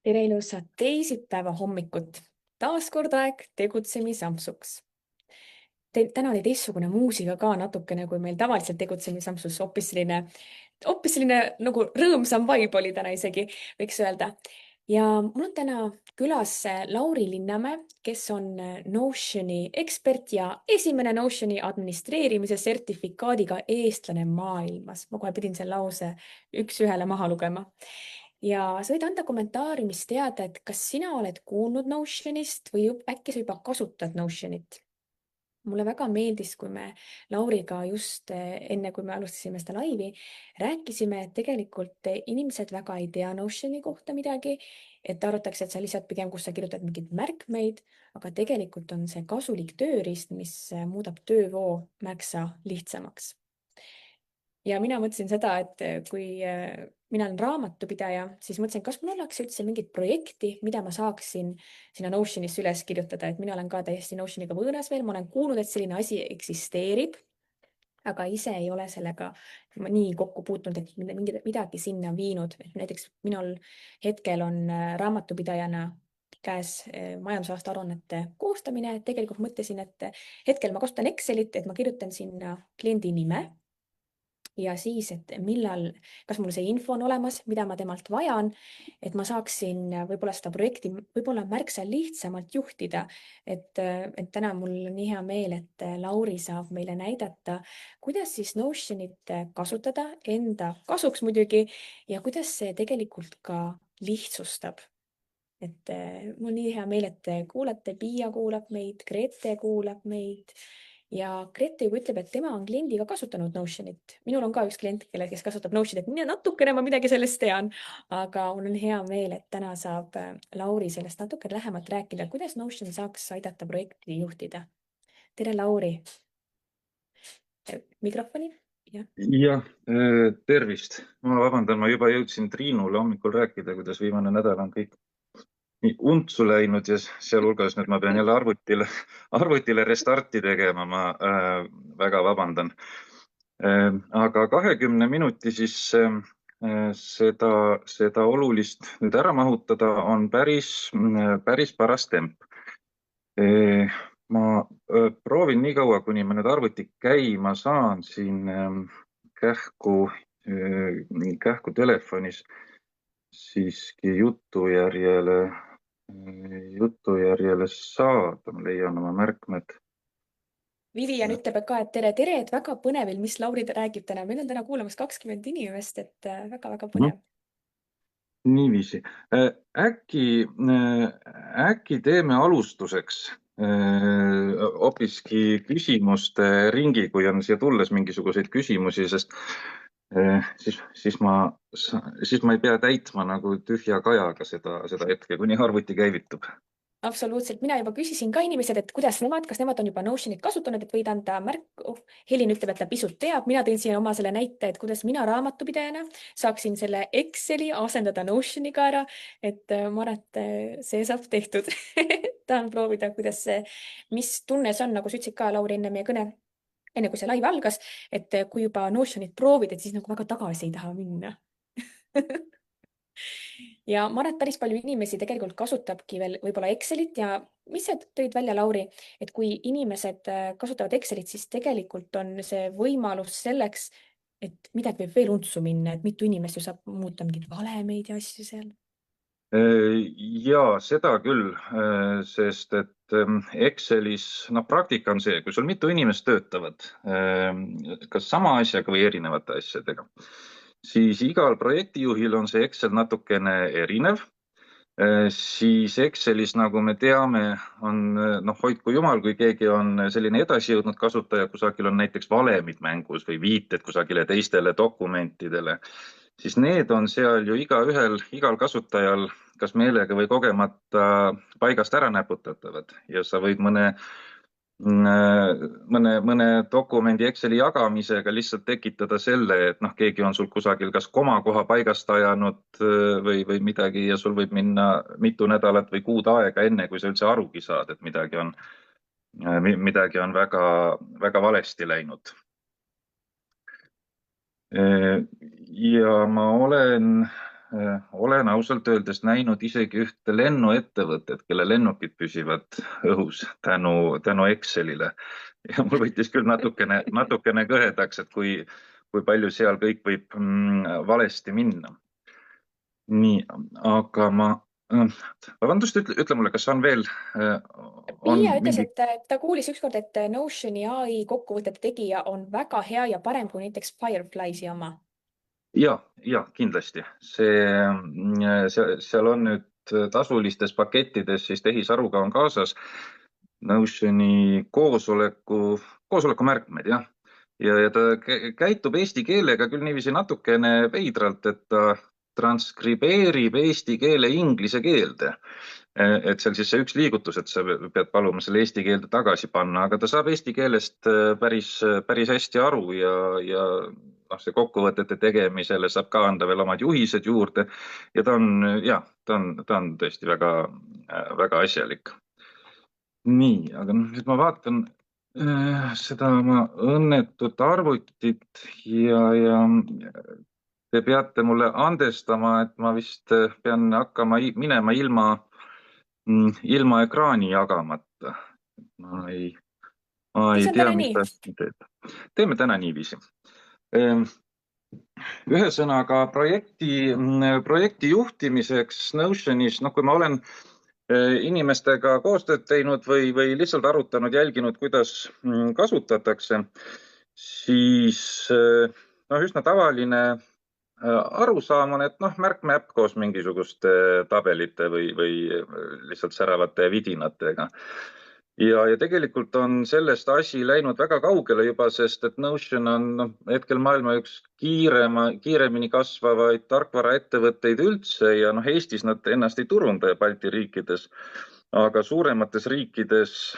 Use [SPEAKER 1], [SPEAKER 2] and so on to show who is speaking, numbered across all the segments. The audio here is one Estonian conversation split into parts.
[SPEAKER 1] Tere ilusat teisipäeva hommikut. Taas kord aeg tegutsemisampsuks. Täna oli teistsugune muusika ka natukene, kui meil tavaliselt tegutsemisampsus hoopis selline nagu rõõmsam vibe oli täna isegi, võiks öelda. Ja mul on täna külas Lauri Linnamäe, kes on Notioni ekspert ja esimene Notioni administreerimise sertifikaadiga eestlane maailmas. Ma kohe pidin selle lause üks ühele maha lugema. Ja sa võid anda kommentaari, mis teada, et kas sina oled kuulnud Notionist või äkki sa juba kasutad Notionit? Mulle väga meeldis, kui me Lauriga just enne, kui me alustasime seda laivi, rääkisime, et tegelikult inimesed väga ei tea Notioni kohta midagi, et arvatakse, et sa lihtsalt pigem, kus sa kirjutad mingeid märkmeid, aga tegelikult on see kasulik tööriist, mis muudab töövoo märksa lihtsamaks. Ja mina mõtlesin seda, et kui mina olen raamatupidaja, siis mõtlesin, kas mul oleks üldse mingit projekti, mida ma saaksin sinna Notionisse üles kirjutada, et mina olen ka täiesti Notioniga võõras veel, ma olen kuulnud, et selline asi eksisteerib, aga ise ei ole sellega nii kokku puutunud, et midagi sinna viinud. Näiteks minul hetkel on raamatupidajana käes majandusaasta aruannete koostamine. Tegelikult mõtlesin, et hetkel ma kasutan Excelit, et ma kirjutan sinna kliendi nime ja siis, et kas mul see info on olemas, mida ma temalt vajan, et ma saaksin võib-olla seda projekti võib-olla märksa lihtsamalt juhtida. Et täna mul on nii hea meel, et Lauri saab meile näidata, kuidas siis Notionit kasutada enda kasuks muidugi ja kuidas see tegelikult ka lihtsustab. Et mul on nii hea meel, et te kuulate, Piia kuulab meid, Grete kuulab meid. Ja Grete juba ütleb, et tema on kliendiga kasutanud Notionit. Minul on ka üks klient, kes kasutab Notionit. Natukene ma midagi sellest tean, aga mul on hea meel, et täna saab Lauri sellest natuke lähemalt rääkida, kuidas Notion saaks aidata projekti juhtida. Tere, Lauri. Mikrofoni.
[SPEAKER 2] Jah, tervist. Ma vabandan, ma juba jõudsin Triinule hommikul rääkida, kuidas viimane nädal on kõik nii untsu läinud ja sealhulgas nüüd ma pean jälle arvutile restarti tegema. Ma väga vabandan. Aga 20 minuti siis seda olulist nüüd ära mahutada on päris paras temp. Ma proovin nii kaua, kuni ma nüüd arvuti käima saan siin kähku telefonis siiski jutujärjele saada. Ma leian oma märkmed.
[SPEAKER 1] Vivian ütleb ka, et tere, et väga põnevil, mis Lauri räägib täna. Meil on täna kuulamas 20 inimest, et väga-väga põnev.
[SPEAKER 2] Niiviisi. Äkki teeme alustuseks hoopiski küsimuste ringi, kui on siia tulles mingisuguseid küsimusi, sest siis ma ei pea täitma nagu tühja kajaga seda hetke, kuni arvuti käivitub.
[SPEAKER 1] Absoluutselt. Mina juba küsisin ka inimesed, et kas nemad on juba Notionit kasutanud, et võid anda märku. Helin ütleb, et ta pisut teab. Mina tõin siia oma selle näite, et kuidas mina raamatupidajana saaksin selle Exceli asendada Notioniga ära. Et ma arvan, et see saab tehtud. Tahan proovida, mis tunne see on, nagu sa ütlesid ka, Lauri, enne meie kõne, enne kui see live algas, et kui juba Notionit proovid, et siis nagu väga tagasi ei taha minna. Ja ma arvan, et päris palju inimesi tegelikult kasutabki veel võib-olla Excelit ja mis sa tõid välja, Lauri, et kui inimesed kasutavad Excelit, siis tegelikult on see võimalus selleks, et midagi võib veel untsu minna, et mitu inimest ju saab muuta mingeid valemeid ja asju seal.
[SPEAKER 2] Ja seda küll, sest et Excelis, praktika on see, kui sul mitu inimest töötavad, kas sama asjaga või erinevate asjadega, siis igal projektijuhil on see Excel natukene erinev. Siis Excelis, nagu me teame, on, hoidku jumal, kui keegi on selline edasijõudnud kasutaja, kusagil on näiteks valemid mängus või viited kusagile teistele dokumentidele, siis need on seal ju igal kasutajal kas meelega või kogemata paigast ära näputatavad ja sa võid mõne dokumendi Exceli jagamisega lihtsalt tekitada selle, et keegi on sul kusagil kas komakoha paigast ajanud või midagi ja sul võib minna mitu nädalat või kuud aega enne, kui sa üldse arugi saad, et midagi on väga, väga valesti läinud. Ja ma olen olen ausalt öeldes näinud isegi ühte lennuettevõtet, kelle lennukid püsivad õhus tänu Excelile. Ja mul võttis küll natukene kõhedaks, et kui palju seal kõik võib valesti minna. Nii, aga vabandust, ütle mulle, kas on veel, on
[SPEAKER 1] Piia ütles,
[SPEAKER 2] mingi.
[SPEAKER 1] et ta kuulis ükskord, et Notioni AI kokkuvõtete tegija on väga hea ja parem kui näiteks Fireflysi oma.
[SPEAKER 2] Ja kindlasti seal on nüüd tasulistes pakettides siis tehisaruga on kaasas Notioni koosoleku märkmed, jah. Ja ta käitub eesti keelega küll niiviisi natukene veidralt, et ta transkribeerib eesti keele inglise keelde. Et seal siis see üks liigutus, et sa pead paluma selle eesti keelde tagasi panna, aga ta saab eesti keelest päris hästi aru ja see kokkuvõtete tegemisele saab ka anda veel omad juhised juurde. Ja ta on tõesti väga asjalik. Nii, aga nüüd ma vaatan seda oma õnnetut arvutit ja te peate mulle andestama, et ma vist pean hakkama minema ilma ekraani jagamata. Ma
[SPEAKER 1] Siis
[SPEAKER 2] ei
[SPEAKER 1] on
[SPEAKER 2] tea,
[SPEAKER 1] täna
[SPEAKER 2] mis
[SPEAKER 1] nii.
[SPEAKER 2] ta teeb. Teeme täna niiviisi. Ühesõnaga projekti juhtimiseks Notionis, kui ma olen inimestega koostööd teinud või lihtsalt arutanud, jälginud, kuidas kasutatakse, siis üsna tavaline arusaam on, et märkmeäpp koos mingisuguste tabelite või lihtsalt säravate vidinatega. Ja tegelikult on sellest asi läinud väga kaugele juba, sest et Notion on hetkel maailma üks kiiremini kasvavaid tarkvaraettevõtteid üldse ja Eestis nad ennast ei turunda ja Balti riikides. Aga suuremates riikides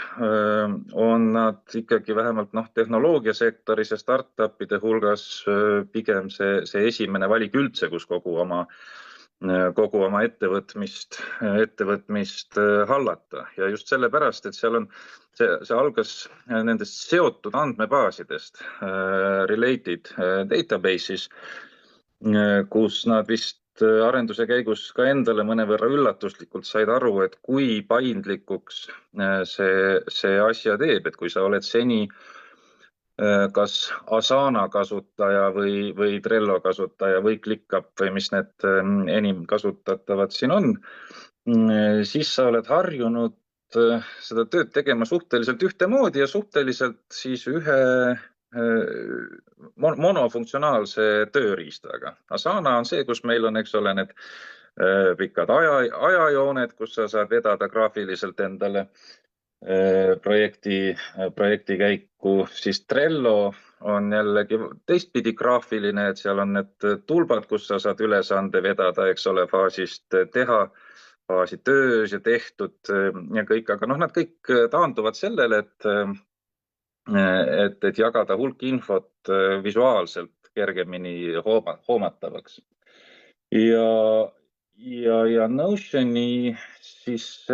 [SPEAKER 2] on nad ikkagi vähemalt tehnoloogiasektoris ja startupide hulgas pigem see esimene valik üldse, kus kogu oma ettevõtmist hallata. Ja just sellepärast, et see algas nendest seotud andmebaasidest, related databases, kus nad vist arenduse käigus ka endale mõnevõrra üllatuslikult said aru, et kui paindlikuks see asja teeb, et kui sa oled seni kas Asana kasutaja või Trello kasutaja või ClickUp või mis need enim kasutatavad siin on, siis sa oled harjunud seda tööd tegema suhteliselt ühtemoodi ja suhteliselt siis ühe monofunktsionaalse tööriistaga. Asana on see, kus meil on, eks ole, need pikad ajajooned, kus sa saad vedada graafiliselt endale projekti käiku, siis Trello on jällegi teistpidi graafiline, et seal on need tulbad, kus sa saad ülesande vedada, eks ole, faasist teha, faasi töös ja tehtud ja kõik, aga nad kõik taanduvad sellele, et jagada hulk infot visuaalselt kergemini hoomatavaks. Ja Notioni siis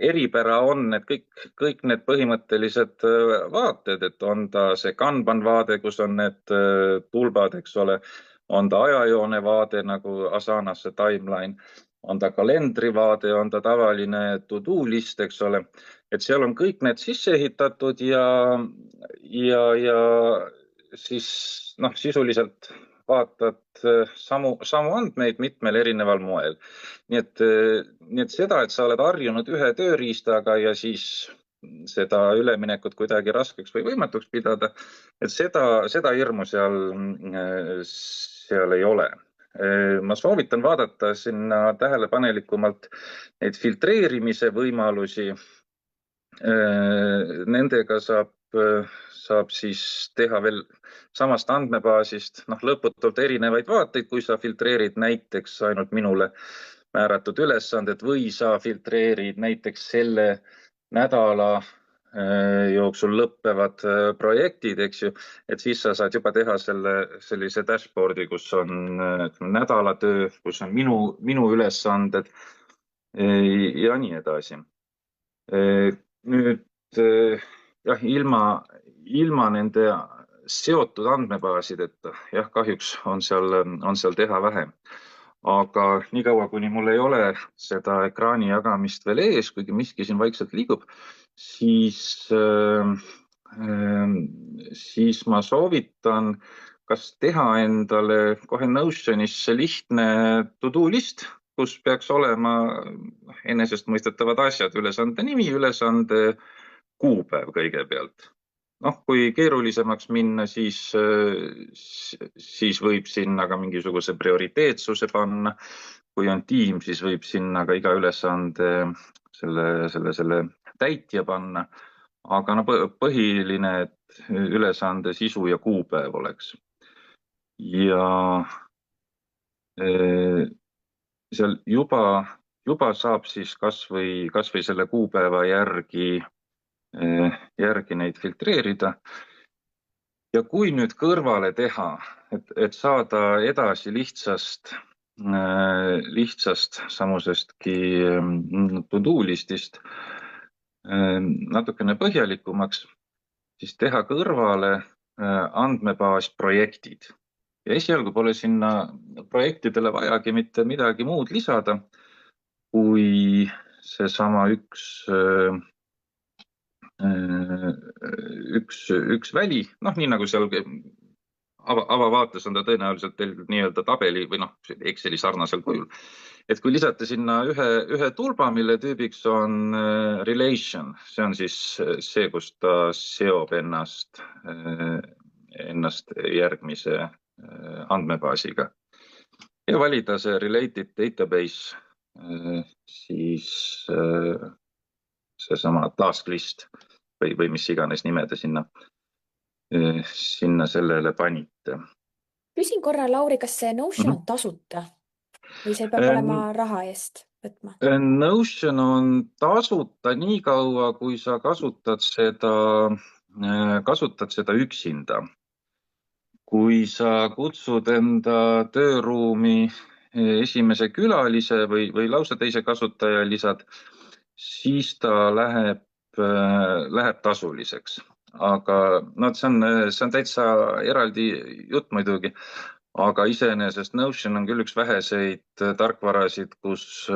[SPEAKER 2] eripära on, et kõik need põhimõttelised vaated, et on ta see Kanban vaade, kus on need tulbad, eks ole, on ta ajajoone vaade nagu Asanas see timeline, on ta kalendrivaade, on ta tavaline to-do list, eks ole, et seal on kõik need sisse ehitatud ja siis sisuliselt vaatad samu andmeid mitmel erineval moel. Nii et seda, et sa oled harjunud ühe tööriistaga ja siis seda üleminekut kuidagi raskeks või võimatuks pidada, et seda hirmu seal ei ole. Ma soovitan vaadata sinna tähelepanelikumalt neid filtreerimise võimalusi. Nendega saab siis teha veel samast andmebaasist lõputult erinevaid vaateid, kui sa filtreerid näiteks ainult minule määratud ülesanded või sa filtreerid näiteks selle nädala jooksul lõppevad projektid, eks ju, et siis sa saad juba teha sellise dashboardi, kus on nädalatöö, kus on minu ülesanded ja nii edasi. Nüüd jah, ilma nende seotud andmebaasideta. Jah, kahjuks on seal teha vähe. Aga niikaua, kuni mul ei ole seda ekraani jagamist veel ees, kuigi miski siin vaikselt liigub, siis, siis ma soovitan kas teha endale kohe Notionisse lihtne to-do list, kus peaks olema enesestmõistetavad asjad, ülesande nimi, ülesande kuupäev kõigepealt. Noh, kui keerulisemaks minna, siis võib sinna ka mingisuguse prioriteetsuse panna. Kui on tiim, siis võib sinna ka iga ülesande selle täitja panna. Aga no põhiline, et ülesande sisu ja kuupäev oleks. Ja seal juba saab siis kas või selle kuupäeva järgi neid filtreerida. Ja kui nüüd kõrvale teha, et saada edasi lihtsast samusestki to-do listist natukene põhjalikumaks, siis teha kõrvale andmebaas projektid. Ja esialgu pole sinna projektidele vajagi mitte midagi muud lisada, kui seesama üks väli, noh, nii nagu seal avavaates on ta tõenäoliselt teil nii-öelda tabeli või noh, Exceli sarnasel kujul. Et kui lisate sinna ühe tulba, mille tüübiks on relation, see on siis see, kus ta seob ennast järgmise andmebaasiga. Ja valida see related database, siis seesama task list või mis iganes nime te sinna sellele panite.
[SPEAKER 1] Küsin korra, Lauri, kas see Notion on tasuta või see peab olema raha eest võtma?
[SPEAKER 2] Notion on tasuta nii kaua, kui sa kasutad seda üksinda. Kui sa kutsud enda tööruumi esimese külalise või lausa teise kasutaja lisad, siis ta läheb tasuliseks. Aga no, see on täitsa eraldi jutt muidugi, aga iseenesest Notion on küll üks väheseid tarkvarasid, kus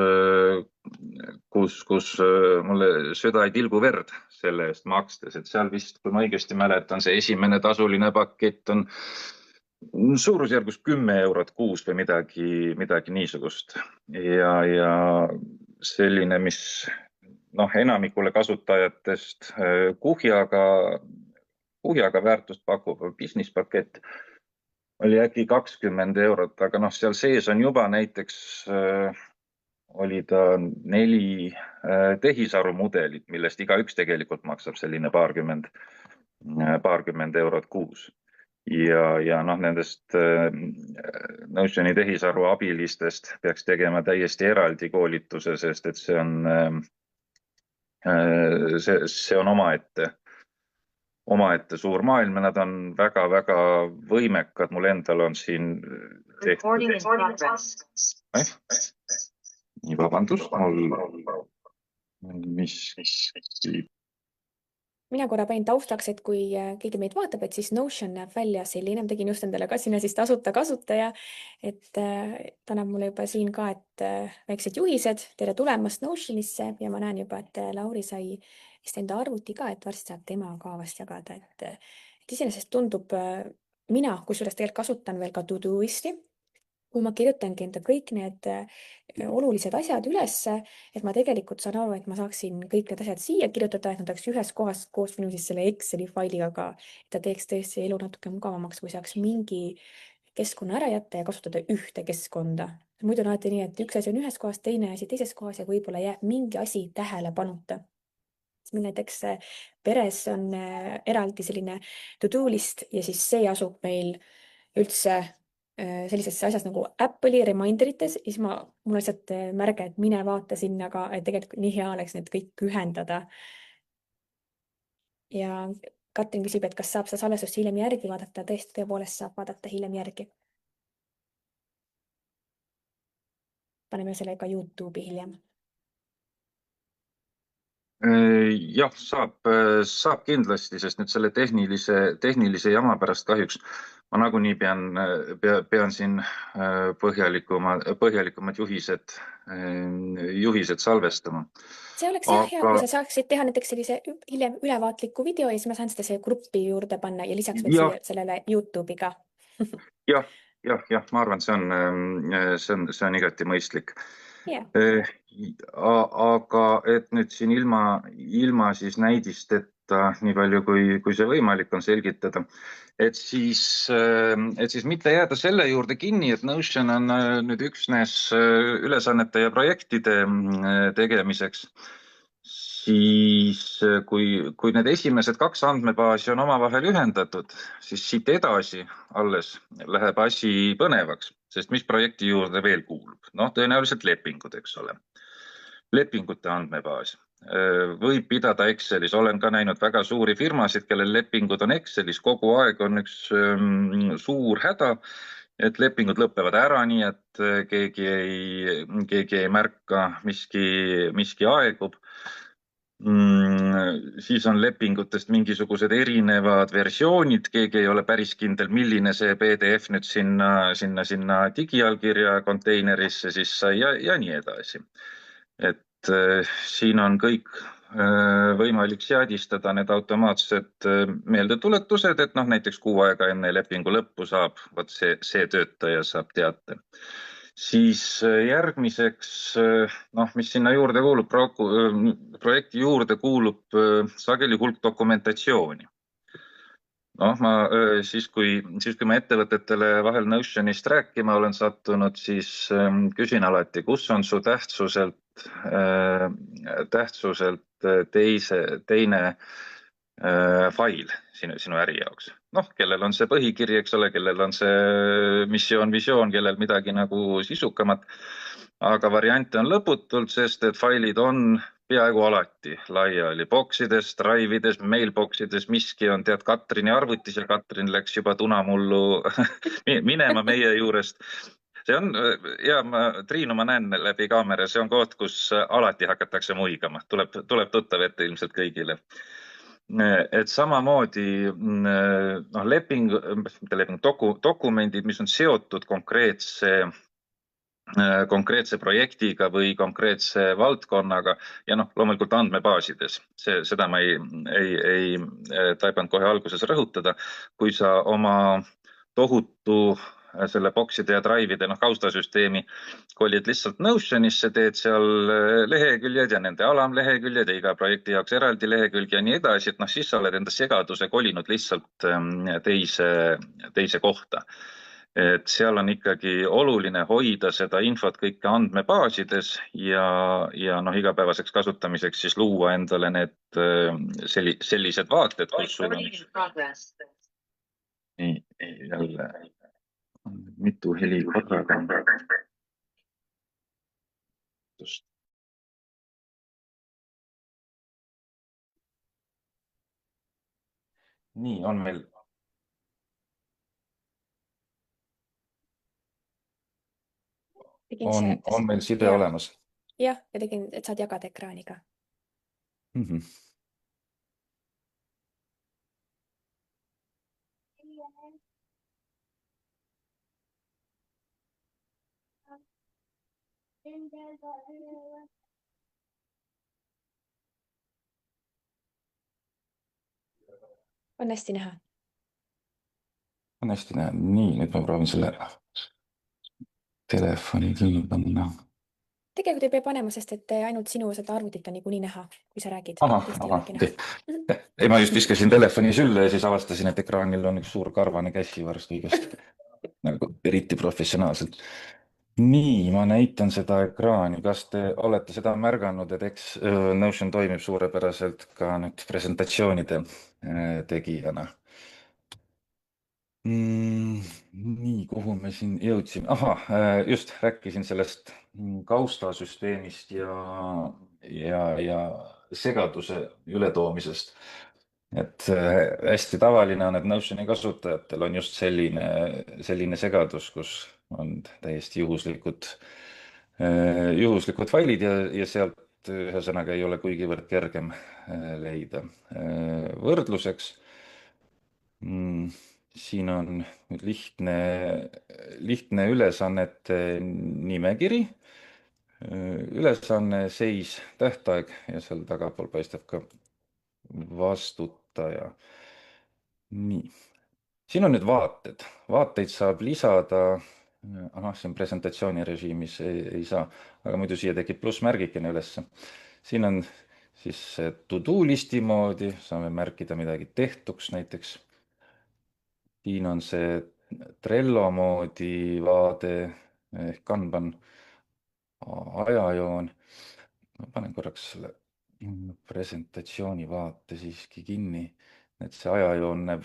[SPEAKER 2] mulle süda ei tilgu verd selle eest makstes, et seal vist, kui ma õigesti mäletan, see esimene tasuline pakett on suurusjärgus 10 eurot kuus või midagi niisugust. Ja selline, mis enamikule kasutajatest kuhjaga väärtust pakub business pakett oli äkki 20 eurot, aga seal sees on juba näiteks oli ta 4 tehisarumudelit, millest igaüks tegelikult maksab selline paarkümmend eurot kuus. Ja nendest Notioni tehisaru abilistest peaks tegema täiesti eraldi koolituse, sest et see on omaette suur maailm ja nad on väga-väga võimekad. Mul endal on siin nii, vabandust,
[SPEAKER 1] Mina korra panin taustaks, et kui keegi meid vaatab, et siis Notion näeb välja selline, ma tegin just endale ka sinna siis tasuta kasutaja, et ta näeb mulle juba siin ka, et väiksed juhised, tere tulemast Notionisse ja ma näen juba, et Lauri sai vist enda arvuti ka, et varsti saab tema ka vast jagada, et iseenesest tundub, mina kusjuures tegelikult kasutan veel ka Todoisti, kui ma kirjutangi enda kõik need olulised asjad ülesse, et ma tegelikult saan aru, et ma saaksin kõik need asjad siia kirjutada, et nad oleks ühes kohas koos minu siis selle Exceli failiga ka, et ta teeks tõesti elu natuke mugavamaks, kui saaks mingi keskkonna ära jätta ja kasutada ühte keskkonda. Muidu on alati nii, et üks asi on ühes kohas, teine asi teises kohas ja võib-olla jääb mingi asi tähelepanuta. Meil näiteks peres on eraldi selline to-do list ja siis see asub meil üldse sellisesse asjas nagu Apple'i reminderites, siis mul lihtsalt märge, et mine vaata sinna ka, et tegelikult nii hea oleks need kõik ühendada. Ja Katrin küsib, et kas saab seda salvestust hiljem järgi vaadata, tõepoolest saab vaadata hiljem järgi. Paneme selle ka YouTube'i hiljem.
[SPEAKER 2] Jah, saab kindlasti, sest nüüd selle tehnilise jama pärast kahjuks ma nagunii pean siin põhjalikumad juhised salvestama.
[SPEAKER 1] See oleks jah hea,
[SPEAKER 2] Aga
[SPEAKER 1] kui sa saaksid teha näiteks sellise hiljem ülevaatliku video ja siis ma saan seda siia gruppi juurde panna ja lisaks veel
[SPEAKER 2] jah,
[SPEAKER 1] siia sellele YouTube'i ka.
[SPEAKER 2] jah, jah, ma arvan, see on igati mõistlik.
[SPEAKER 1] Jah.
[SPEAKER 2] Aga et nüüd siin ilma siis näidisteta, nii palju kui see võimalik on selgitada, et siis mitte jääda selle juurde kinni, et Notion on nüüd üksnes ülesannete ja projektide tegemiseks, siis kui need esimesed kaks andmebaasi on omavahel ühendatud, siis siit edasi alles läheb asi põnevaks, sest mis projekti juurde veel kuulub? Noh, tõenäoliselt lepingud, eks ole. Lepingute andmebaas võib pidada Excelis, olen ka näinud väga suuri firmasid, kellel lepingud on Excelis, kogu aeg on üks suur häda, et lepingud lõpevad ära, nii et keegi ei märka, miski aegub. Siis on lepingutest mingisugused erinevad versioonid, keegi ei ole päris kindel, milline see PDF nüüd sinna digiallkirja konteinerisse siis sai ja nii edasi. Et siin on kõik võimalik seadistada, need automaatsed meeldetuletused, et noh, näiteks kuu aega enne lepingu lõppu saab, vot see töötaja saab teate. Siis järgmiseks, noh, mis sinna juurde kuulub, projekti juurde kuulub sageli hulk dokumentatsiooni. Noh, siis kui ma ettevõtetele vahel Notionist rääkima olen sattunud, siis küsin alati, kus on su tähtsuselt teine fail sinu äri jaoks. Noh, kellel on see põhikiri, eks ole, kellel on see missioon, visioon, kellel midagi nagu sisukamat. Aga variante on lõputult, sest et failid on peaaegu alati laiali boksides, Drive'ides, mailboxides, miski on tead Katrini arvutis ja Katrin läks juba tunamullu minema meie juurest. See on, ja Triinu ma näen läbi kaamera, see on koht, kus alati hakatakse muigama, tuleb tuttav ette ilmselt kõigile. Et samamoodi dokumendid, mis on seotud konkreetse projektiga või konkreetse valdkonnaga ja noh, loomulikult andmebaasides. Seda ma ei taibanud kohe alguses rõhutada. Kui sa oma tohutu selle bokside ja Drive'ide kaustasüsteemi kolid lihtsalt Notionisse, teed seal leheküljed ja nende alamleheküljed ja iga projekti jaoks eraldi lehekülg ja nii edasi, et noh, siis sa oled enda segaduse kolinud lihtsalt teise kohta. Et seal on ikkagi oluline hoida seda infot kõike andmebaasides ja noh, igapäevaseks kasutamiseks siis luua endale need sellised vaated, kus sul on jälle mitu heli korraga. Nii, on meil side olemas?
[SPEAKER 1] Jah, ja tegin, et saad jagada ekraani ka. On hästi näha?
[SPEAKER 2] On hästi näha. Nii, nüüd ma proovin selle telefoni kinni panna.
[SPEAKER 1] Tegelikult ei pea panema, sest et ainult sinu seda arvutit on niikuinii näha, kui sa räägid.
[SPEAKER 2] Ei, ma just viskasin telefoni sülle ja siis avastasin, et ekraanil on üks suur karvane käsivarst kõigest. Nagu eriti professionaalselt. Nii, ma näitan seda ekraani. Kas te olete seda märganud, et Notion toimib suurepäraselt ka nüüd presentatsioonide tegijana? Nii, kuhu me siin jõudsime? Just rääkisin sellest kaustasüsteemist ja segaduse ületoomisest. Et hästi tavaline on, et Notioni kasutajatel on just selline segadus, kus on täiesti juhuslikud failid ja sealt et ühesõnaga ei ole kuigivõrd kergem leida. Võrdluseks siin on nüüd lihtne ülesannete nimekiri, ülesanne, seis, tähtaeg ja seal tagapool paistab ka vastutaja. Nii, siin on nüüd vaated. Vaateid saab lisada, siin presentatsiooni režiimis ei saa, aga muidu siia tekib plussmärgikene ülesse. Siin on siis to-do listi moodi, saame märkida midagi tehtuks näiteks. Siin on see Trello moodi vaade ehk Kanban ajajoon. Ma panen korraks selle presentatsiooni vaate siiski kinni, et see ajajoon näeb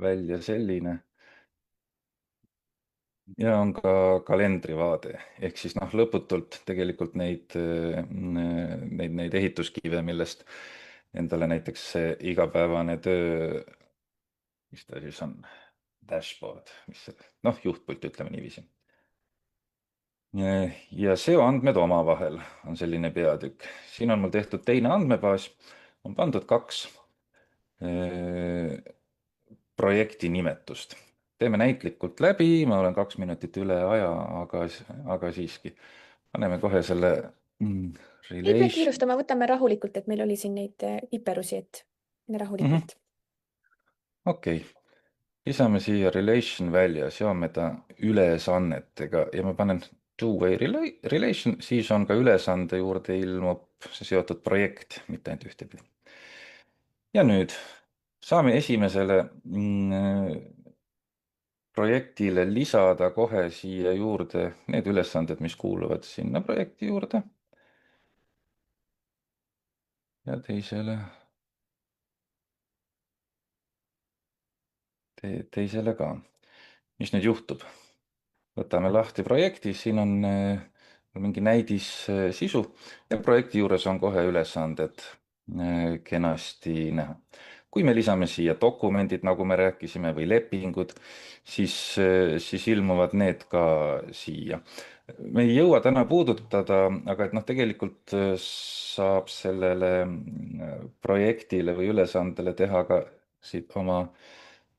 [SPEAKER 2] välja selline. Ja on ka kalendrivaade, ehk siis lõputult tegelikult neid ehituskive, millest endale näiteks see igapäevane töö, mis ta siis on, dashboard, juhtpult, ütleme niiviisi. Ja seoandmed omavahel on selline peatükk. Siin on mul tehtud teine andmebaas, on pandud 2 projekti nimetust. Teeme näitlikult läbi, ma olen 2 minutit üle aja, aga siiski. Paneme kohe selle
[SPEAKER 1] Ei pea kiirustama, võtame rahulikult, et meil oli siin neid viperusi, et rahulikult.
[SPEAKER 2] Okei. Lisame siia relation välja, seome ta ülesannetega ja ma panen two-way relation, siis on ka ülesande juurde ilmub see seotud projekt, mitte ainult ühtepidi. Ja nüüd saame esimesele projektile lisada kohe siia juurde need ülesanded, mis kuuluvad sinna projekti juurde. Ja teisele ka. Mis nüüd juhtub? Võtame lahti projekti, siin on mingi näidis sisu ja projekti juures on kohe ülesanded kenasti näha. Kui me lisame siia dokumendid, nagu me rääkisime, või lepingud, siis ilmuvad need ka siia. Me ei jõua täna puudutada, aga et tegelikult saab sellele projektile või ülesandele teha ka siit oma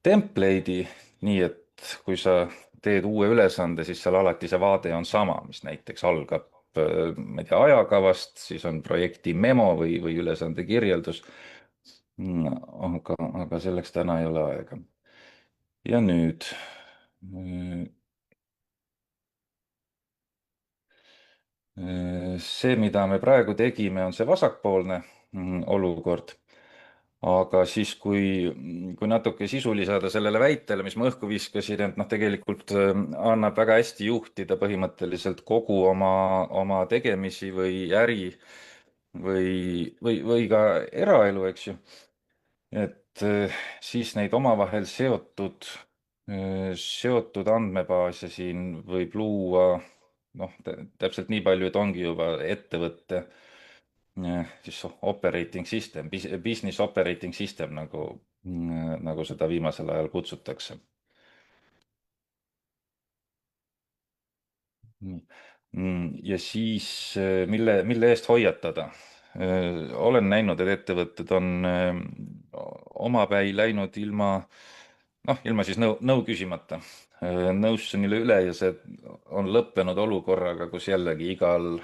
[SPEAKER 2] template'i, nii et kui sa teed uue ülesande, siis seal alati see vaade on sama, mis näiteks algab, ma ei tea, ajakavast, siis on projekti memo või ülesande kirjeldus. Aga selleks täna ei ole aega. Ja nüüd see, mida me praegu tegime, on see vasakpoolne olukord. Aga siis, kui natuke sisu lisada sellele väitele, mis ma õhku viskasin, et tegelikult annab väga hästi juhtida põhimõtteliselt kogu oma tegemisi või äri või ka eraelu, eks ju. Et siis neid omavahel seotud andmebaase siin võib luua täpselt nii palju, et ongi juba ettevõtte siis operating system, business operating system, nagu seda viimasel ajal kutsutakse. Ja siis, mille eest hoiatada? Olen näinud, et ettevõtted on omapäi läinud ilma siis nõu küsimata Notionile üle ja see on lõppenud olukorraga, kus jällegi igal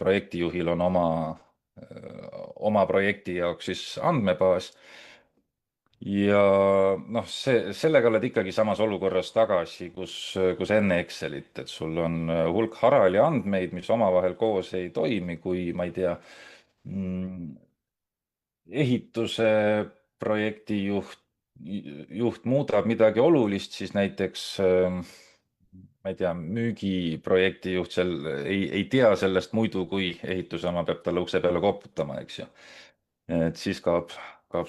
[SPEAKER 2] projektijuhil on oma projekti jaoks siis andmebaas. Ja sellega oled ikkagi samas olukorras tagasi, kus enne Excelit, et sul on hulk harali andmeid, mis omavahel koos ei toimi, kui ma ei tea, ehituse projektijuht muudab midagi olulist, siis näiteks ma ei tea, müügiprojektijuht seal ei tea sellest muidu, kui ehituse oma peab talle ukse peale koputama, eks ju. Et siis kaob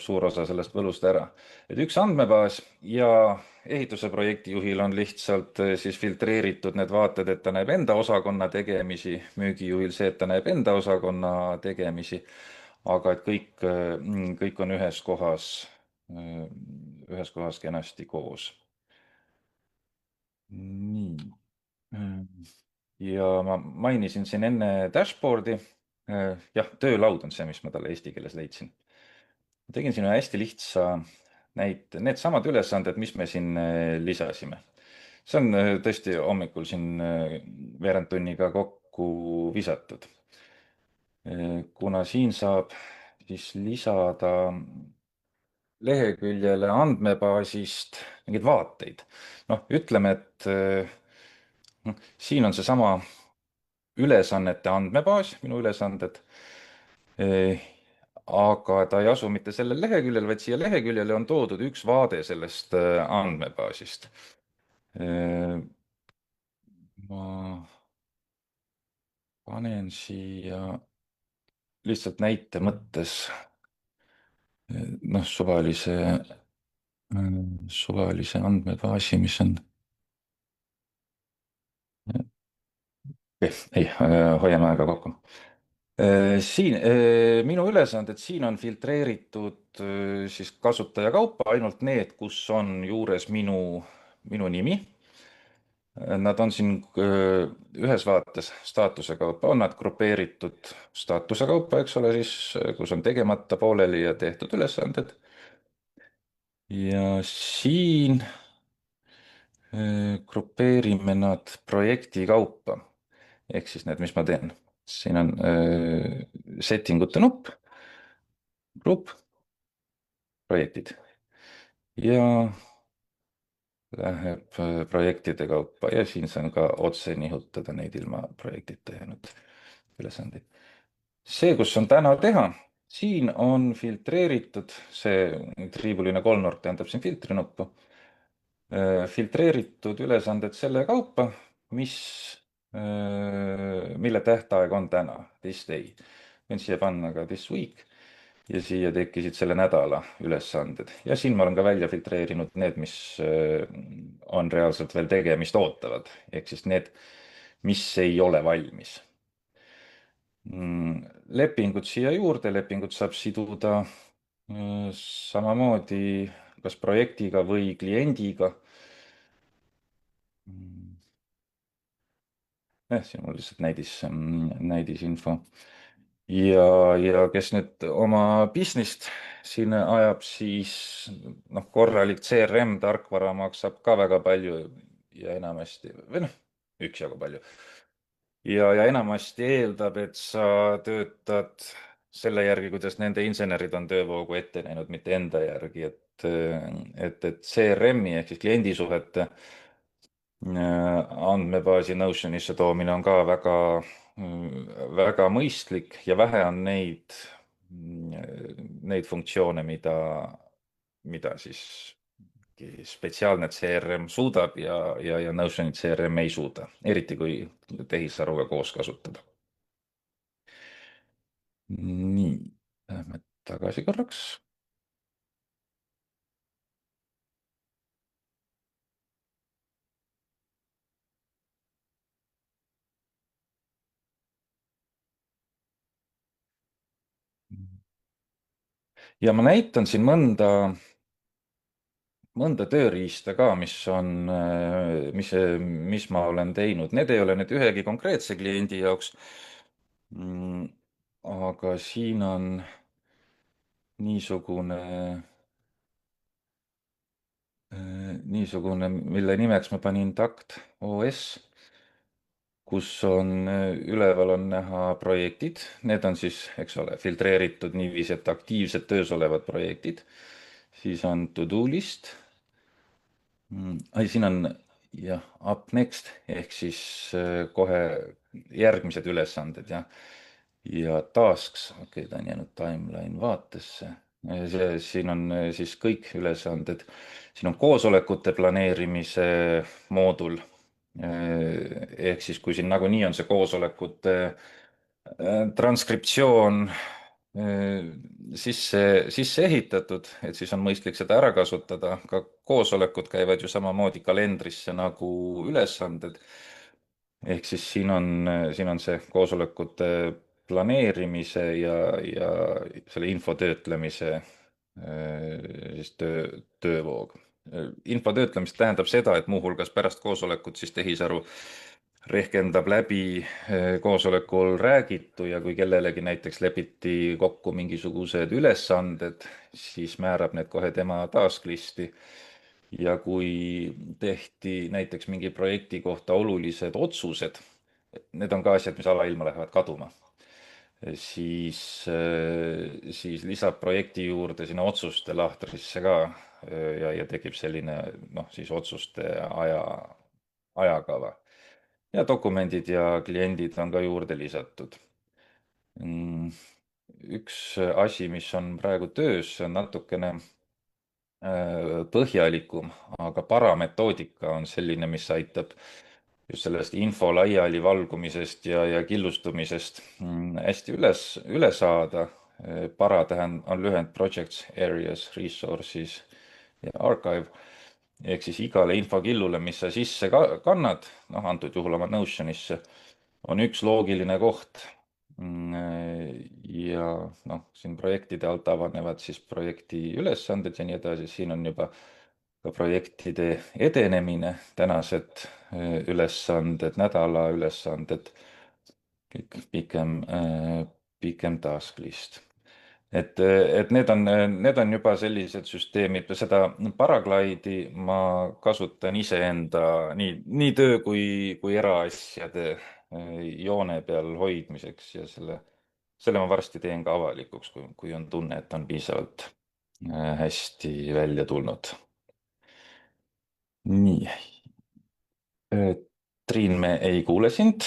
[SPEAKER 2] suur osa sellest võlust ära. Et üks andmebaas ja ehituse projektijuhil on lihtsalt siis filtreeritud need vaated, et ta näeb enda osakonna tegemisi, müügijuhil see, et ta näeb enda osakonna tegemisi, aga et kõik on ühes kohas kenasti koos. Nii. ja ma mainisin siin enne dashboard'i. Jah, töölaud on see, mis ma talle eesti keeles leidsin. Tegin siin ühe hästi lihtsa näite, needsamad ülesanded, mis me siin lisasime. See on tõesti hommikul siin veerand tunniga kokku visatud. Kuna siin saab siis lisada leheküljele andmebaasist mingeid vaateid. Noh, ütleme, et siin on seesama ülesannete andmebaas, minu ülesanded, aga ta ei asu mitte sellel leheküljel, vaid siia leheküljele on toodud üks vaade sellest andmebaasist. Ma panen siia lihtsalt näite mõttes noh, suvalise andmebaasi, mis on ei, hoiame aega kokku. Siin minu ülesanded, siin on filtreeritud siis kasutaja kaupa ainult need, kus on juures minu nimi. Nad on siin ühes vaates staatuse kaupa, on nad grupeeritud staatuse kaupa, eks ole, siis kus on tegemata, pooleli ja tehtud ülesanded. Ja siin grupeerime nad projekti kaupa. Ehk siis need, mis ma teen. Siin on setting ute nupp, grupp, projektid. Ja läheb projektide kaupa ja siin saan ka otse nihutada neid ilma projektita jäänud ülesandeid. See, kus on täna teha, siin on filtreeritud, see triibuline kolmnurk tähendab siin filtri nuppu, filtreeritud ülesanded selle kaupa, mille tähtaeg on täna, this day. Võin siia panna ka this week ja siia tekkisid selle nädala ülesanded ja siin ma olen ka välja filtreerinud need, mis on reaalselt veel tegemist ootavad, ehk siis need, mis ei ole valmis. Lepingud siia juurde, lepingud saab siduda samamoodi kas projektiga või kliendiga. Siin on lihtsalt näidisinfo. Ja kes nüüd oma business't siin ajab, siis noh, korralik CRM tarkvara maksab ka väga palju ja enamasti, või noh, üksjagu palju. Ja enamasti eeldab, et sa töötad selle järgi, kuidas nende insenerid on töövoogu ette näinud, mitte enda järgi, et CRM-i ehk siis kliendisuhete andmebaasi Notionisse toomine on ka väga mõistlik ja vähe on neid funktsioone, mida siis spetsiaalne CRM suudab ja Notioni CRM ei suuda, eriti kui tehisaruga koos kasutada. Nii, lähme tagasi korraks. Ja ma näitan siin mõnda tööriista ka, mis ma olen teinud. Need ei ole nüüd ühegi konkreetse kliendi jaoks. Aga siin on niisugune, mille nimeks ma panin Takt OS, kus on üleval on näha projektid. Need on siis, eks ole, filtreeritud niiviisi, et aktiivsed töös olevad projektid. Siis on to-do list. Siin on jah, up next ehk siis kohe järgmised ülesanded ja tasks, okei, ta on jäänud timeline vaatesse. Siin on siis kõik ülesanded. Siin on koosolekute planeerimise moodul. Ehk siis, kui siin nagunii on see koosolekute transkriptsioon sisse ehitatud, et siis on mõistlik seda ära kasutada. Ka koosolekud käivad ju samamoodi kalendrisse nagu ülesanded. Ehk siis siin on see koosolekute planeerimise ja selle info töötlemise siis töövoog. Info töötlemist tähendab seda, et muuhulgas pärast koosolekut siis tehisaru rehkendab läbi koosolekul räägitu ja kui kellelegi näiteks lepiti kokku mingisugused ülesanded, siis määrab need kohe tema task listi. Ja kui tehti näiteks mingi projekti kohta olulised otsused, need on ka asjad, mis alailma lähevad kaduma, siis lisab projekti juurde sinna otsuste lahtrisse ka ja tekib selline noh, siis otsuste ajakava. Ja dokumendid ja kliendid on ka juurde lisatud. Mm, Üks asi, mis on praegu töös, see on natukene põhjalikum, aga parametoodika on selline, mis aitab just sellest info laialivalgumisest ja killustumisest hästi üle saada. Para on lühend Projects, Areas, Resources ja Archive ehk siis igale infokillule, mis sa sisse kannad, noh, antud juhul oma Notionisse, on üks loogiline koht. Ja noh, siin projektide alt avanevad siis projekti ülesanded ja nii edasi, siin on juba ka projektide edenemine, tänased ülesanded, nädala ülesanded, kõik pikem task list. Et need on juba sellised süsteemid, seda Paraglide'i ma kasutan iseenda nii töö kui eraasjade joone peal hoidmiseks ja selle ma varsti teen ka avalikuks, kui on tunne, et on piisavalt hästi välja tulnud. Nii. Triin, me ei kuule sind.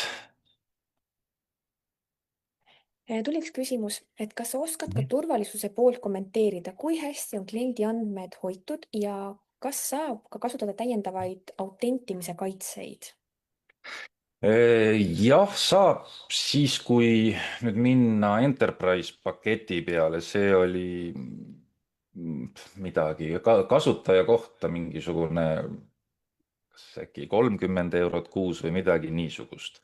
[SPEAKER 1] Tuli üks küsimus, et kas sa oskad ka turvalisuse poolt kommenteerida, kui hästi on kliendi andmed hoitud ja kas saab ka kasutada täiendavaid autentimise kaitseid?
[SPEAKER 2] Jah, saab siis, kui nüüd minna Enterprise paketi peale, see oli midagi kasutaja kohta mingisugune, kas äkki 30 eurot kuus või midagi niisugust.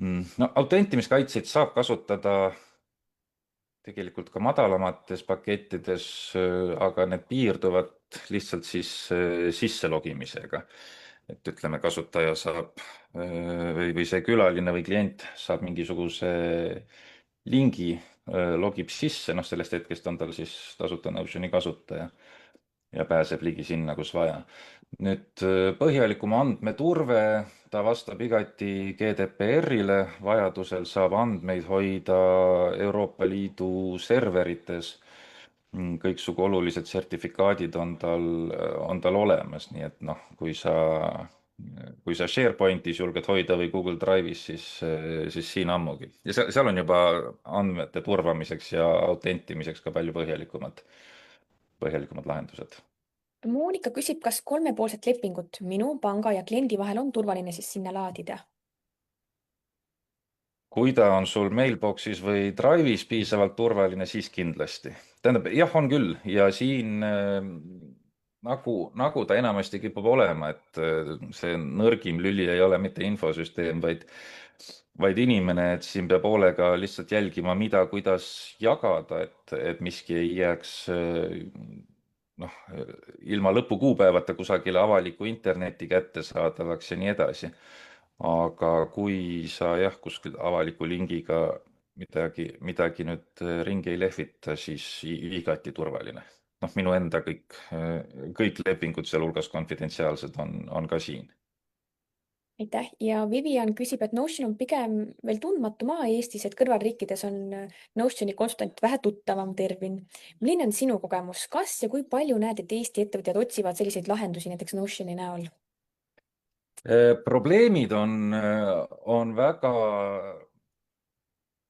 [SPEAKER 2] No autentimiskaitseid saab kasutada tegelikult ka madalamates pakettides, aga need piirduvad lihtsalt siis sisselogimisega. Et ütleme, kasutaja saab või see külaline või klient saab mingisuguse lingi, logib sisse, noh, sellest hetkest on tal siis tasuta Notioni kasutaja ja pääseb ligi sinna, kus vaja. Nüüd põhjalikum andmeturve, ta vastab igati GDPR-ile, vajadusel saab andmeid hoida Euroopa Liidu serverites. Kõiksugu olulised sertifikaadid on tal olemas, nii et noh, kui sa SharePointis julged hoida või Google Drive'is, siis siin ammugi. Ja seal on juba andmete turvamiseks ja autentimiseks ka palju põhjalikumad lahendused.
[SPEAKER 1] Monika küsib, kas kolmepoolset lepingut minu, panga ja kliendi vahel on turvaline siis sinna laadida?
[SPEAKER 2] Kui ta on sul Mailboxis või Drive'is piisavalt turvaline, siis kindlasti. Tähendab, jah, on küll ja siin nagu ta enamasti kipub olema, et see nõrgim lüli ei ole mitte infosüsteem, vaid inimene, et siin peab hoolega lihtsalt jälgima, mida, kuidas jagada, et miski ei jääks noh, ilma lõpukuupäevata kusagile avaliku interneti kättesaadavaks ja nii edasi. Aga kui sa jah, kuskil avaliku lingiga midagi nüüd ringi ei lehvita, siis igati turvaline. Noh, minu enda kõik lepingud, sealhulgas konfidentsiaalsed, on ka siin.
[SPEAKER 1] Aitäh ja Vivian küsib, et Notion on pigem veel tundmatu maa Eestis, et kõrvalriikides on Notioni konsultant vähe tuttavam termin. Milline on sinu kogemus, kas ja kui palju näed, et Eesti ettevõtjad otsivad selliseid lahendusi näiteks Notioni näol?
[SPEAKER 2] Probleemid on väga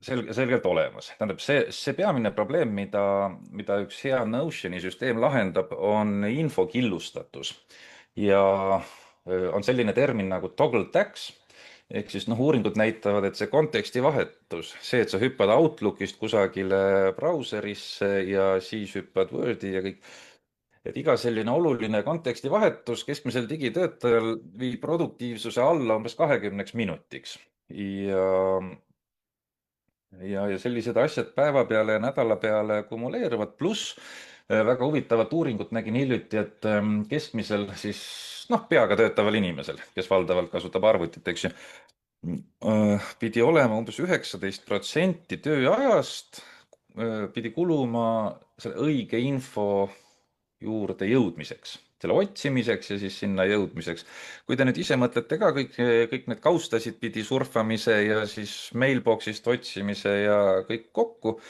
[SPEAKER 2] selgelt olemas. Tähendab, see peamine probleem, mida üks hea Notioni süsteem lahendab, on info killustatus. Ja on selline termin nagu toggle tags, ehk siis noh, uuringud näitavad, et see kontekstivahetus, see, et sa hüppad Outlookist kusagile brauserisse ja siis hüppad Wordi ja kõik, et iga selline oluline kontekstivahetus keskmisel digitöötajal viib produktiivsuse alla umbes 20 minutiks. Ja sellised asjad päeva peale ja nädala peale kumuleeruvad, pluss väga huvitavat uuringut nägin hiljuti, et keskmisel siis noh, peaga töötaval inimesel, kes valdavalt kasutab arvutit, eks ju, pidi olema umbes 19% tööajast, pidi kuluma selle õige info juurde jõudmiseks, selle otsimiseks ja siis sinna jõudmiseks. kui te nüüd ise mõtlete ka kõik need kaustasid pidi surfamise ja siis mailbox'ist otsimise ja kõik kokku,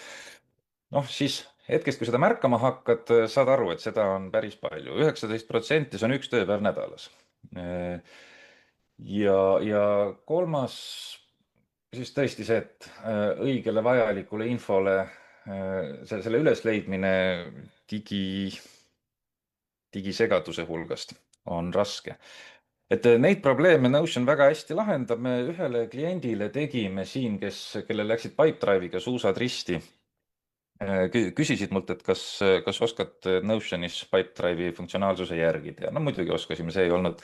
[SPEAKER 2] noh siis hetkest, kui seda märkama hakkad, saad aru, et seda on päris palju. 19%, see on üks tööpäev nädalas. Ja kolmas siis tõesti see, et õigele vajalikule infole selle ülesleidmine digi digisegaduse hulgast on raske. Et neid probleeme Notion väga hästi lahendab. Me ühele kliendile tegime siin, kellel läksid Pipedrive'iga suusad risti, küsisid mult, et kas oskad Notionis Pipedrive'i funktsionaalsuse järgida ja no muidugi oskasime, see ei olnud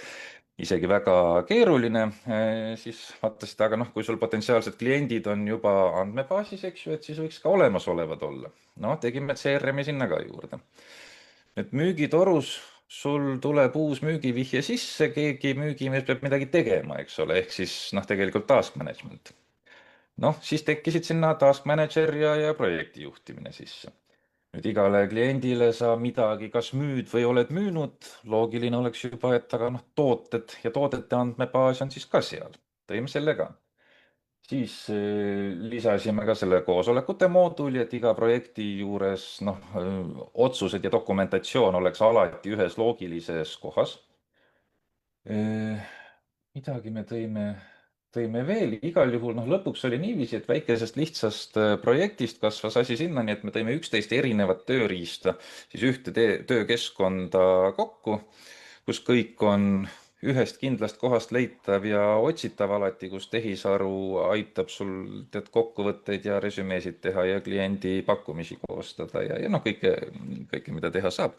[SPEAKER 2] isegi väga keeruline. Siis vaatasid, aga noh, kui sul potentsiaalsed kliendid on juba andmebaasis, eks ju, et siis võiks ka olemasolevad olla. No tegime CRM-i sinna ka juurde. Et müügitorus sul tuleb uus müügivihje sisse, keegi müügimees peab midagi tegema, eks ole, ehk siis noh, tegelikult task management. Noh, siis tekkisid sinna task manager ja projekti juhtimine sisse. Nüüd igale kliendile sa midagi kas müüd või oled müünud, loogiline oleks juba, et aga noh, tooted ja toodete andmebaas on siis ka seal. Tõime selle ka. Siis lisasime ka selle koosolekute mooduli, et iga projekti juures noh, otsused ja dokumentatsioon oleks alati ühes loogilises kohas. Midagi me tõime veel, igal juhul noh, lõpuks oli niiviisi, et väikesest lihtsast projektist kasvas asi sinnani, et me tõime 11 erinevat tööriista siis ühte töökeskkonda kokku, kus kõik on ühest kindlast kohast leitav ja otsitav alati, kus tehisaru aitab sul tead kokkuvõtteid ja resümeesid teha ja kliendi pakkumisi koostada ja noh, kõike, mida teha saab.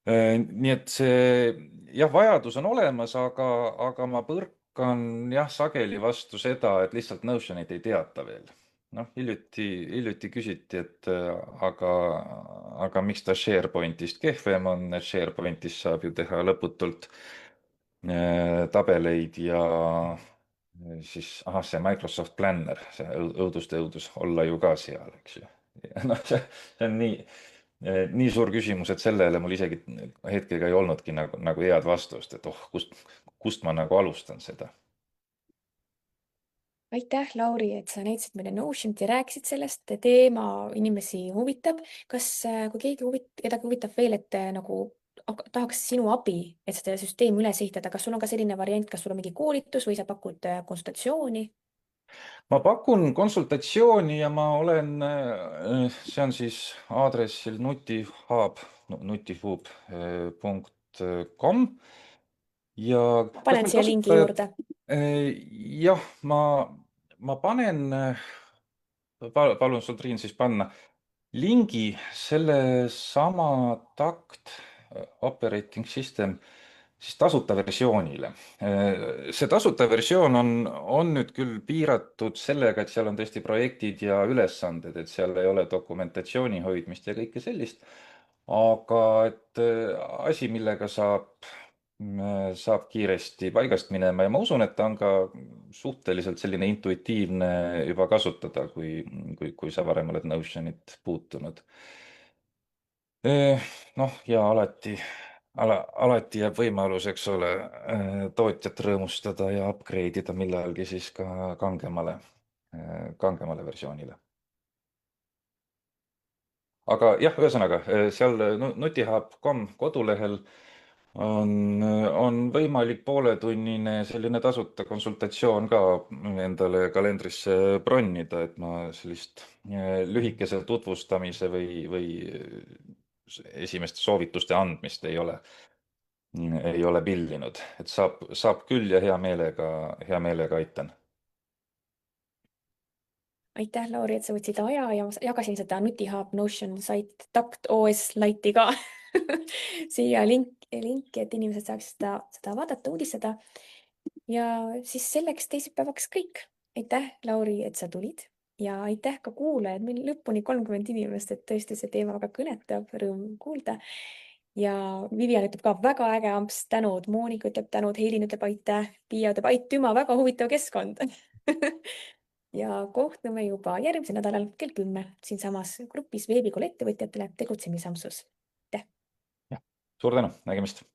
[SPEAKER 2] Nii et see jah, vajadus on olemas, aga ma põrkan jah sageli vastu seda, et lihtsalt Notionit ei teata veel. Noh, hiljuti küsiti, et aga miks ta SharePointist kehvem on, et SharePointis saab ju teha lõputult tabeleid ja siis, ahah, see Microsoft Planner, see õuduste õudus, olla ju ka seal, eks ju. Noh, see on nii suur küsimus, et sellele mul isegi hetkega ei olnudki nagu head vastust, et oh, kust ma nagu alustan seda.
[SPEAKER 1] Aitäh, Lauri, et sa näitasid meile Notionit ja rääkisid sellest. Teema inimesi huvitab. Kas, kui kedagi huvitab veel, et nagu tahaks sinu abi, et seda süsteemi üles ehitada, kas sul on ka selline variant, kas sul on mingi koolitus või sa pakud konsultatsiooni?
[SPEAKER 2] Ma pakun konsultatsiooni ja ma olen, see on siis aadressil nutihub.com ja kas
[SPEAKER 1] Panen
[SPEAKER 2] meil
[SPEAKER 1] siia lingi
[SPEAKER 2] kasutajad,
[SPEAKER 1] juurde.
[SPEAKER 2] jah, ma panen, palun sul, Triin, siis panna lingi sellesama takt operating system siis tasuta versioonile. See tasuta versioon on nüüd küll piiratud sellega, et seal on tõesti projektid ja ülesanded, et seal ei ole dokumentatsiooni hoidmist ja kõike sellist. Aga et asi, millega saab kiiresti paigast minema ja ma usun, et ta on ka suhteliselt selline intuitiivne juba kasutada, kui sa varem oled Notionit puutunud. Noh, ja alati jääb võimalus, eks ole, tootjat rõõmustada ja upgrade ida millalgi siis ka kangemale versioonile. Aga jah, ühesõnaga seal nutihub.com kodulehel on võimalik pooletunnine selline tasuta konsultatsioon ka endale kalendrisse bronnida, et ma sellist lühikese tutvustamise või esimeste soovituste andmist ei ole pillinud, et saab küll ja hea meelega aitan.
[SPEAKER 1] Aitäh, Lauri, et sa võtsid aja ja ma jagasin seda NutiHub Notion site Takt OS Lite'i ka siia linki, et inimesed saaks seda vaadata, uudistada. Ja siis selleks teisipäevaks kõik. Aitäh, Lauri, et sa tulid ja aitäh ka kuulajad, meil lõpuni 30 inimest, et tõesti see teema väga kõnetab, rõõm kuulda. ja Vivian ütleb ka väga äge amps, tänud, Monika ütleb tänud, Heilin ütleb aitäh, Piia ütleb aitüma, väga huvitav keskkond ja kohtume juba järgmisel nädalal kell 10 siinsamas grupis Veebikooli ettevõtjatele tegutsemisampsus.
[SPEAKER 2] jah, suur tänu, nägemist.